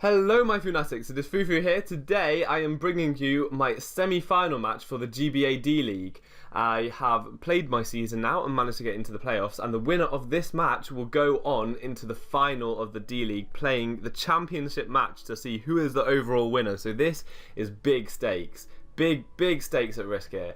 Hello my Funatics, it is Fufu here. Today I am bringing you my semi-final match for the GBA D-League. I have played my season now and managed to get into the playoffs, and the winner of this match will go on into the final of the D-League, playing the championship match to see who is the overall winner. So this is big stakes, big stakes at risk here.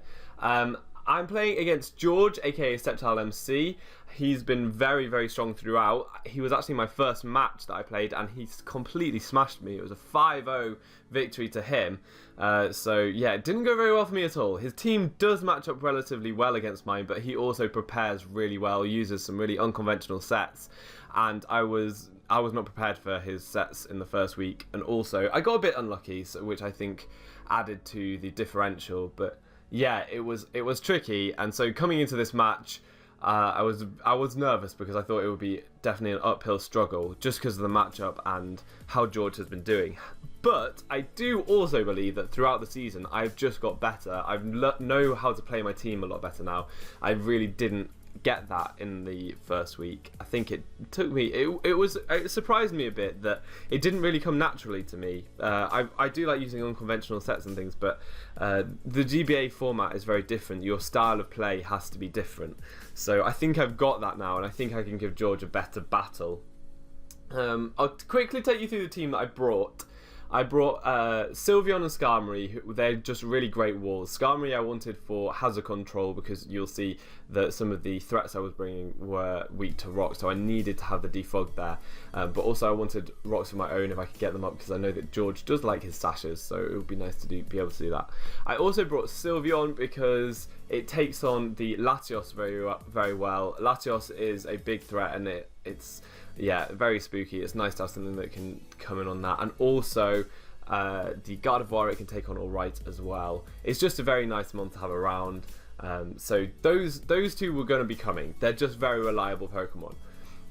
I'm playing against George, aka Stepchild MC. He's been very strong throughout. He was actually my first match that I played, and he's completely smashed me. It was a 5-0 victory to him. So yeah, it didn't go very well for me at all. His team does match up relatively well against mine, but he also prepares really well, uses some really unconventional sets, and I was not prepared for his sets in the first week, and also I got a bit unlucky, which I think added to the differential. But yeah, it was tricky, and so coming into this match, I was nervous because I thought it would be definitely an uphill struggle just because of the matchup and how George has been doing. But I do also believe that throughout the season I've just got better. I know how to play my team a lot better now. I really didn't get that in the first week. I think it took me, it surprised me a bit that it didn't really come naturally to me. I do like using unconventional sets and things, but the GBA format is very different. Your style of play has to be different. So I think I've got that now, and I think I can give George a better battle. I'll quickly take you through the team that I brought. I brought Sylveon and Skarmory. They're just really great walls. Skarmory I wanted for hazard control because you'll see that some of the threats I was bringing were weak to rock, so I needed to have the defog there. But also I wanted rocks of my own if I could get them up, because I know that George does like his sashes, so it would be nice to be able to do that. I also brought Sylveon because it takes on the Latios very well. Latios is a big threat, and it's yeah, very spooky. It's nice to have something that can come in on that, and also the Gardevoir it can take on alright as well. It's just a very nice mon to have around. So those two were going to be coming. They're just very reliable Pokemon.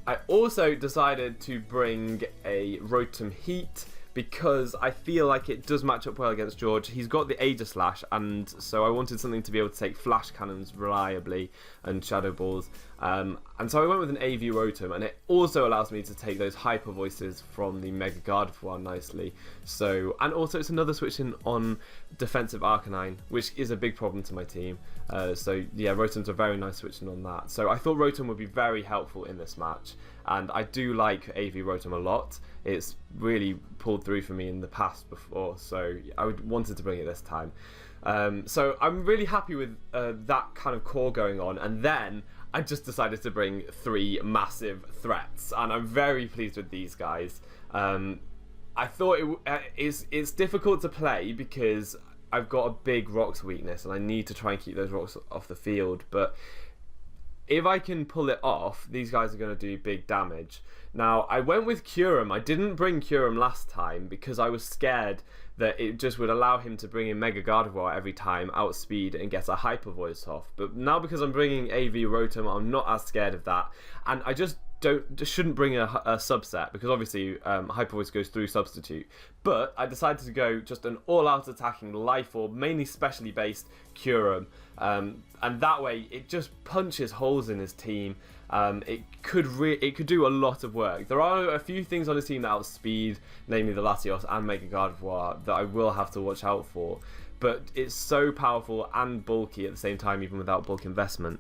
I also decided to bring a rotom-h because I feel like it does match up well against George. He's got the Aegislash, and so I wanted something to be able to take Flash Cannons reliably and Shadow Balls. And so I went with an AV Rotom, and it also allows me to take those Hyper Voices from the Mega Gardevoir nicely. So, and also it's another switch in on defensive Arcanine, which is a big problem to my team. So yeah, Rotom's a very nice switch in on that. So I thought Rotom would be very helpful in this match, and I do like AV Rotom a lot. It's really pulled through for me in the past before, so I wanted to bring it this time. So I'm really happy with that kind of core going on, and then I just decided to bring 3 massive threats, and I'm very pleased with these guys. I thought it's difficult to play because I've got a big rocks weakness, and I need to try and keep those rocks off the field, but if I can pull it off, these guys are going to do big damage. Now, I went with Kyurem. I didn't bring Kyurem last time because I was scared that it just would allow him to bring in Mega Gardevoir every time, outspeed, and get a Hyper Voice off. But now because I'm bringing AV Rotom, I'm not as scared of that. And I just shouldn't bring a subset, because obviously Hyper Voice goes through Substitute. But I decided to go just an all-out attacking Life Orb, mainly specially based Kyurem. And that way it just punches holes in his team. It could do a lot of work. There are a few things on his team that outspeed, namely the Latios and Mega Gardevoir, that I will have to watch out for. But it's so powerful and bulky at the same time, even without bulk investment,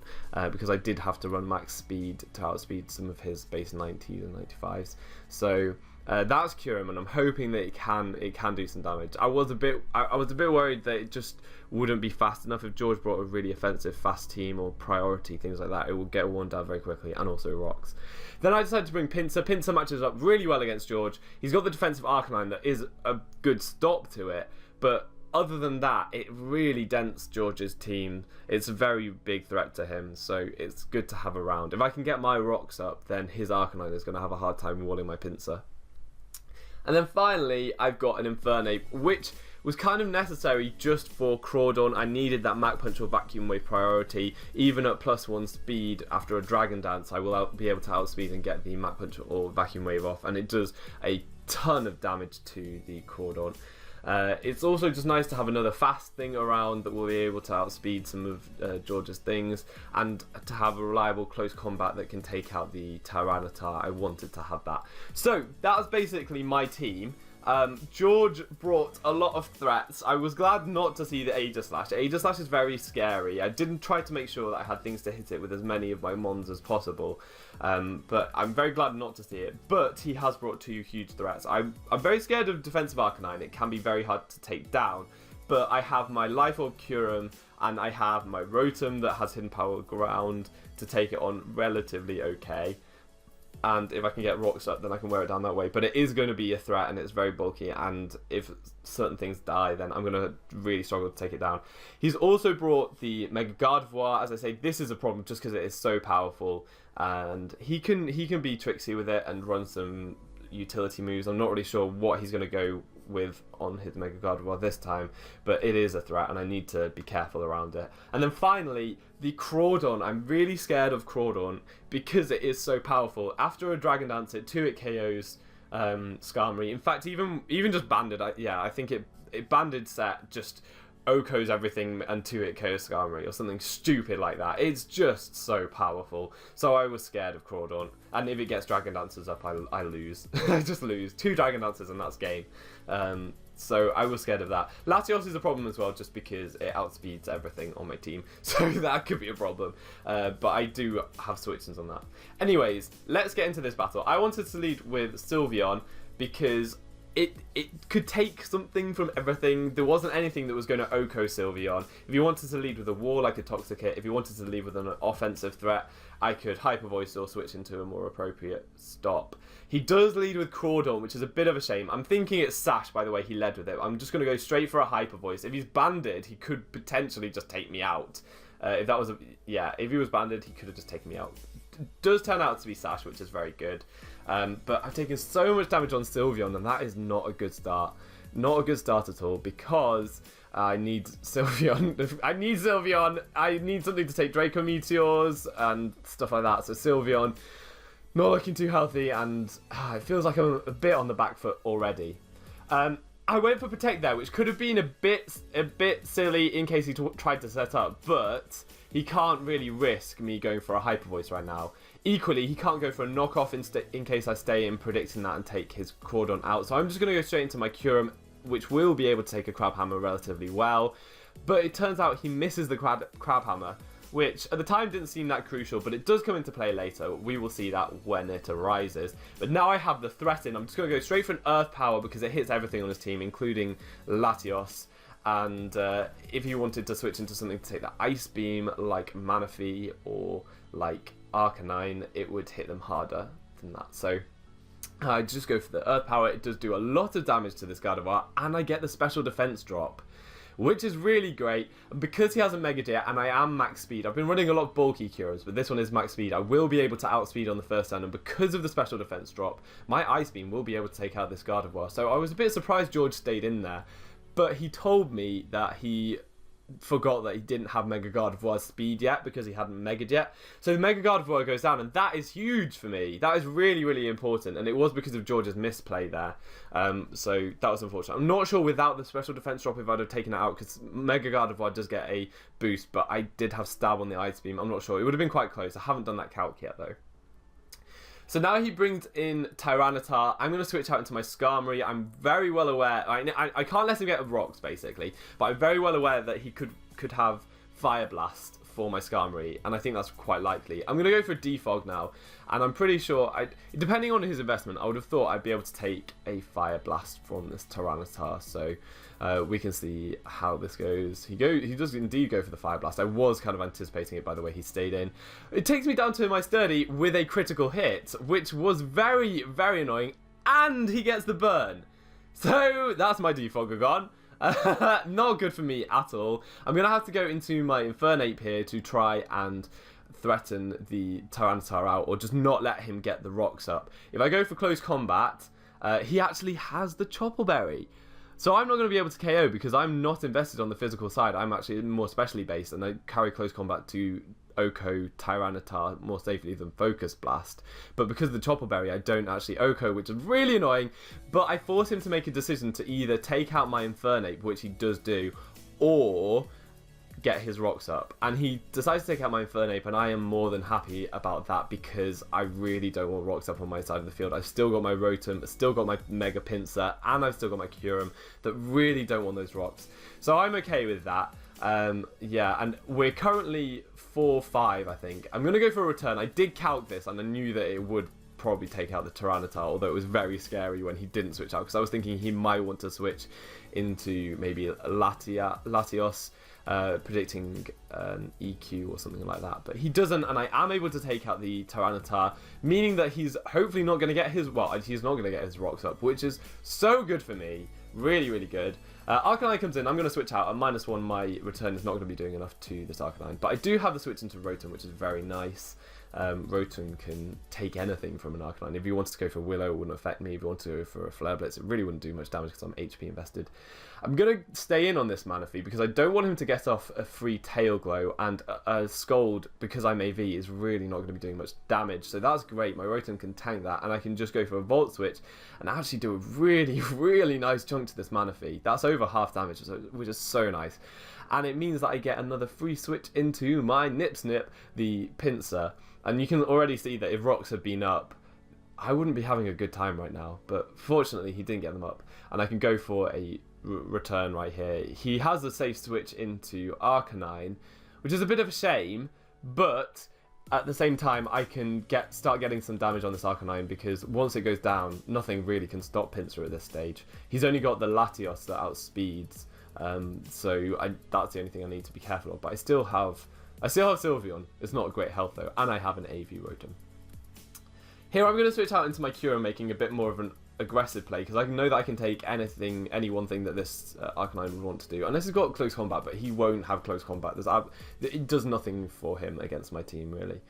because I did have to run max speed to outspeed some of his base 90s and 95s. So that's Kyurem, and I'm hoping that it can do some damage. I was a bit worried that it just wouldn't be fast enough. If George brought a really offensive fast team or priority, things like that, it would get worn down very quickly, and also rocks. Then I decided to bring Pinsir. Pinsir matches up really well against George. He's got the defensive Arcanine that is a good stop to it, but other than that, it really dents George's team. It's a very big threat to him, so it's good to have around. If I can get my rocks up, then his Arcanine is going to have a hard time walling my Pinsir. And then finally, I've got an Infernape, which was kind of necessary just for Crawdon. I needed that Mach Punch or Vacuum Wave priority. Even at +1 speed after a Dragon Dance, I will be able to outspeed and get the Mach Punch or Vacuum Wave off, and it does a ton of damage to the Crawdon. It's also just nice to have another fast thing around that will be able to outspeed some of George's things, and to have a reliable close combat that can take out the Tyranitar. I wanted to have that. So that was basically my team. George brought a lot of threats. I was glad not to see the Aegislash. Aegislash is very scary. I didn't try to make sure that I had things to hit it with as many of my mons as possible. But I'm very glad not to see it. But he has brought 2 huge threats. I'm very scared of defensive Arcanine. It can be very hard to take down. But I have my Life Orb Kyurem, and I have my Rotom that has Hidden Power Ground to take it on relatively okay. And if I can get rocks up, then I can wear it down that way. But it is going to be a threat, and it's very bulky. And if certain things die, then I'm going to really struggle to take it down. He's also brought the Mega Gardevoir. As I say, this is a problem just because it is so powerful. And he can be tricksy with it and run some utility moves. I'm not really sure what he's going to go with on his Mega Gardevoir this time, but it is a threat and I need to be careful around it. And then finally, the Crawdon. I'm really scared of Crawdon because it is so powerful. After a Dragon Dance, it KOs Skarmory. In fact, even just Banded, I think it Banded set just OHKOs everything and 2-hit KOs Skarmory or something stupid like that. It's just so powerful. So I was scared of Crawdon. And if it gets Dragon Dances up, I lose. I just lose. 2 Dragon Dances and that's game. So I was scared of that. Latios is a problem as well just because it outspeeds everything on my team. So that could be a problem. But I do have switch-ins on that. Anyways, let's get into this battle. I wanted to lead with Sylveon because it could take something from everything. There wasn't anything that was going to OHKO Sylveon. If you wanted to lead with a wall, I could Toxic it. If you wanted to lead with an offensive threat, I could Hyper Voice or switch into a more appropriate stop. He does lead with Crawdon, which is a bit of a shame. I'm thinking it's Sash, by the way, he led with it. I'm just going to go straight for a Hyper Voice. If he's banded, he could potentially just take me out. If he was banded, he could have just taken me out. Does turn out to be Sash, which is very good. But I've taken so much damage on Sylveon, and that is not a good start. Not a good start at all, because I need Sylveon. I need Sylveon. I need something to take Draco Meteors and stuff like that. So Sylveon, not looking too healthy, and it feels like I'm a bit on the back foot already. I went for Protect there, which could have been a bit silly in case he tried to set up, but he can't really risk me going for a Hyper Voice right now. Equally, he can't go for a knockoff in case I stay in predicting that and take his Crawdon out. So I'm just going to go straight into my Kyurem, which will be able to take a Crab Hammer relatively well. But it turns out he misses the Crab Hammer, which at the time didn't seem that crucial, but it does come into play later. We will see that when it arises. But now I have the threat in. I'm just going to go straight for an Earth Power because it hits everything on his team, including Latios. And if he wanted to switch into something to take the Ice Beam, like Manaphy or like Arcanine, it would hit them harder than that. So I just go for the Earth Power. It does do a lot of damage to this Gardevoir, and I get the special defense drop, which is really great. Because he has a Mega Jet and I am max speed, I've been running a lot of bulky Kyurems, but this one is max speed. I will be able to outspeed on the first turn, and because of the special defense drop, my Ice Beam will be able to take out this Gardevoir. So I was a bit surprised George stayed in there, but he told me that he forgot that he didn't have Mega Gardevoir's speed yet because he hadn't Mega Jet. So the Mega Gardevoir goes down, and that is huge for me. That is really, really important, and it was because of George's misplay there. So that was unfortunate. I'm not sure without the special defense drop if I'd have taken it out, because Mega Gardevoir does get a boost, but I did have Stab on the Ice Beam. I'm not sure. It would have been quite close. I haven't done that calc yet, though. So now he brings in Tyranitar. I'm going to switch out into my Skarmory. I'm very well aware. I can't let him get rocks, basically. But I'm very well aware that he could have Fire Blast for my Skarmory. And I think that's quite likely. I'm going to go for Defog now. And I'm pretty sure, depending on his investment, I would have thought I'd be able to take a Fire Blast from this Tyranitar. So we can see how this goes. He does indeed go for the Fire Blast. I was kind of anticipating it by the way he stayed in. It takes me down to my Sturdy with a critical hit, which was very, very annoying. And he gets the burn. So that's my Defogger gone. Not good for me at all. I'm going to have to go into my Infernape here to try and threaten the Tyranitar out, or just not let him get the rocks up. If I go for close combat, he actually has the Chopple Berry. So I'm not going to be able to KO because I'm not invested on the physical side. I'm actually more specially based, and I carry close combat to OHKO Tyranitar more safely than Focus Blast. But because of the Chopple Berry, I don't actually OHKO, which is really annoying. But I force him to make a decision to either take out my Infernape, which he does do, or get his rocks up, and he decides to take out my Infernape, and I am more than happy about that because I really don't want rocks up on my side of the field. I've still got my Rotom, I've still got my Mega Pinsir, and I've still got my Kyurem that really don't want those rocks. So I'm okay with that. Yeah, and we're currently 4-5, I think. I'm going to go for a return. I did calc this, and I knew that it would probably take out the Tyranitar, although it was very scary when he didn't switch out, because I was thinking he might want to switch into maybe Latios, predicting an EQ or something like that, but he doesn't, and I am able to take out the Tyranitar, meaning that he's hopefully not going to get his, well, he's not going to get his rocks up, which is so good for me. Really, really good. Arcanine comes in. I'm going to switch out. At -1, my return is not going to be doing enough to this Arcanine. But I do have the switch into Rotom, which is very nice. Rotom can take anything from an Arcanine. If you wanted to go for Willow, it wouldn't affect me. If you wanted to go for a Flare Blitz, it really wouldn't do much damage because I'm HP invested. I'm going to stay in on this Manaphy because I don't want him to get off a free Tail Glow, and a Scold, because I'm AV, is really not going to be doing much damage. So that's great. My Rotom can tank that, and I can just go for a Volt Switch and actually do a really, really nice chunk to this Manaphy. That's over half damage, which is so nice. And it means that I get another free switch into my Nip, the Pinsir. And you can already see that if rocks had been up, I wouldn't be having a good time right now. But fortunately, he didn't get them up. And I can go for a return right here. He has a safe switch into Arcanine, which is a bit of a shame. But at the same time, I can start getting some damage on this Arcanine, because once it goes down, nothing really can stop Pinsir at this stage. He's only got the Latios that outspeeds. So that's the only thing I need to be careful of. But I still have Sylveon. It's not a great health though, and I have an AV Rotom. Here I'm going to switch out into my Kyurem, making a bit more of an aggressive play, because I know that I can take any one thing that this Arcanine would want to do. Unless he's got close combat, but he won't have close combat. It does nothing for him against my team, really.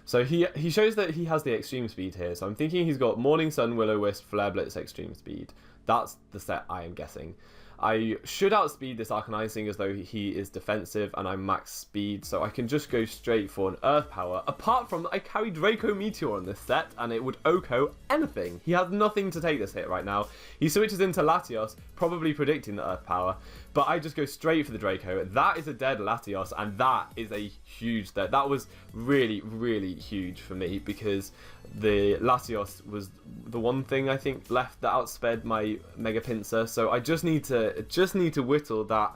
So he shows that he has the extreme speed here. So I'm thinking he's got Morning Sun, Will-O-Wisp, Flare Blitz, extreme speed. That's the set I am guessing. I should outspeed this Arcanine, seeing as though he is defensive and I'm max speed, so I can just go straight for an Earth Power. Apart from, I carry Draco Meteor on this set, and it would OHKO anything. He has nothing to take this hit right now. He switches into Latios, probably predicting the Earth Power, but I just go straight for the Draco. That is a dead Latios, and that is a huge dead. That was really, really huge for me, because the Latios was the one thing I think left that outsped my Mega Pinsir, so I just need to whittle that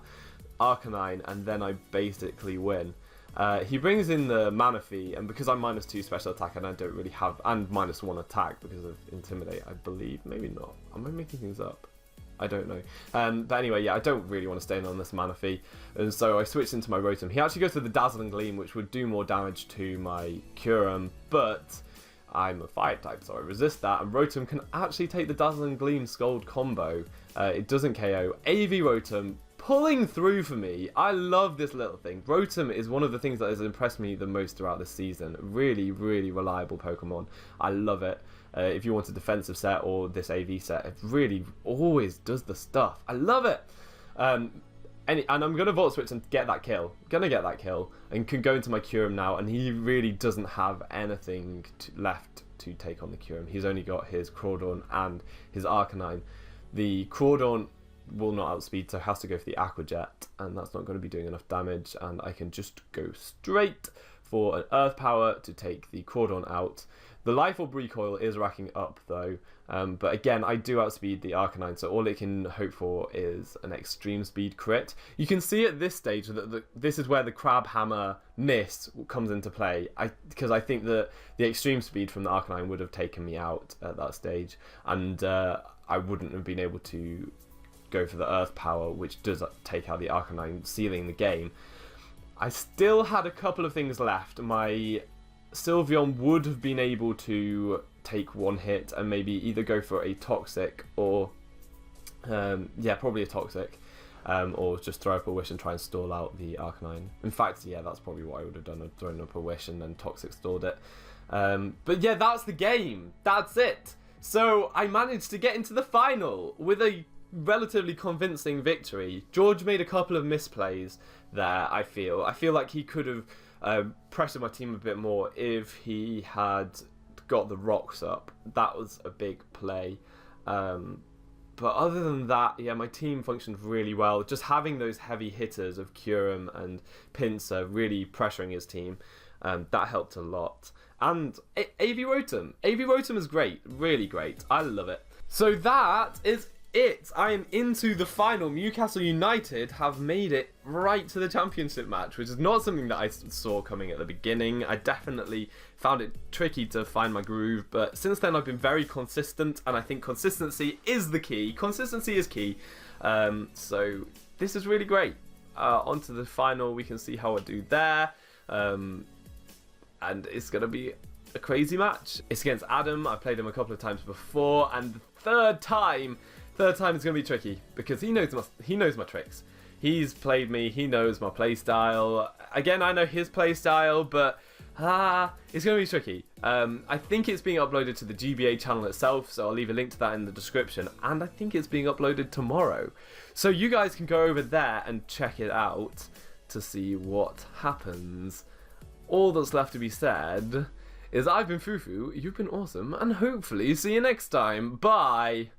Arcanine, and then I basically win. He brings in the Manaphy, and because I'm -2 special attack and I don't really have, and -1 attack because of Intimidate, I believe. Maybe not. Am I making things up? I don't know. But anyway, yeah, I don't really want to stay in on this Manaphy, and so I switched into my Rotom. He actually goes to the Dazzling Gleam, which would do more damage to my Kyurem, but I'm a fire type, so I resist that, and Rotom can actually take the Dazzling Gleam Scold combo. It doesn't KO. AV Rotom pulling through for me. I love this little thing. Rotom is one of the things that has impressed me the most throughout this season. Really, really reliable Pokemon. I love it. If you want a defensive set or this AV set, it really always does the stuff. I love it. And I'm going to Volt Switch and get that kill. And can go into my Kyurem now, and he really doesn't have anything left to take on the Kyurem. He's only got his Crawdaunt and his Arcanine. The Crawdaunt will not outspeed, so has to go for the Aqua Jet, and that's not going to be doing enough damage, and I can just go straight for an Earth Power to take the Crawdaunt out. The Life Orb Recoil is racking up though, but again, I do outspeed the Arcanine, so all it can hope for is an extreme speed crit. You can see at this stage that this is where the Crab Hammer miss comes into play, because I think that the extreme speed from the Arcanine would have taken me out at that stage, and I wouldn't have been able to go for the Earth Power, which does take out the Arcanine, sealing the game. I still had a couple of things left. My Sylveon would have been able to take one hit and maybe either go for a Toxic or probably a Toxic, or just throw up a Wish and try and stall out the Arcanine. In fact, yeah, that's probably what I would have done. I'd thrown up a Wish and then Toxic stalled it. But yeah, that's the game. That's it. So I managed to get into the final with a relatively convincing victory. George made a couple of misplays there, I feel like he could have pressured my team a bit more if he had got the rocks up. That was a big play. But other than that, yeah, my team functioned really well. Just having those heavy hitters of Kyurem and Pinsir really pressuring his team, that helped a lot. And AV Rotom. AV Rotom is great, really great. I love it. So that is it. I am into the final. Newcastle United have made it right to the championship match, which is not something that I saw coming at the beginning. I definitely found it tricky to find my groove, but since then I've been very consistent, and I think consistency is the key. Consistency is key. So this is really great. On to the final. We can see how I do there. And it's going to be a crazy match. It's against Adam. I played him a couple of times before, and the third time is going to be tricky because he knows my tricks. He's played me. He knows my play style. Again, I know his play style, but it's going to be tricky. I think it's being uploaded to the GBA channel itself, so I'll leave a link to that in the description. And I think it's being uploaded tomorrow, so you guys can go over there and check it out to see what happens. All that's left to be said is I've been foofootoo, you've been awesome, and hopefully see you next time. Bye!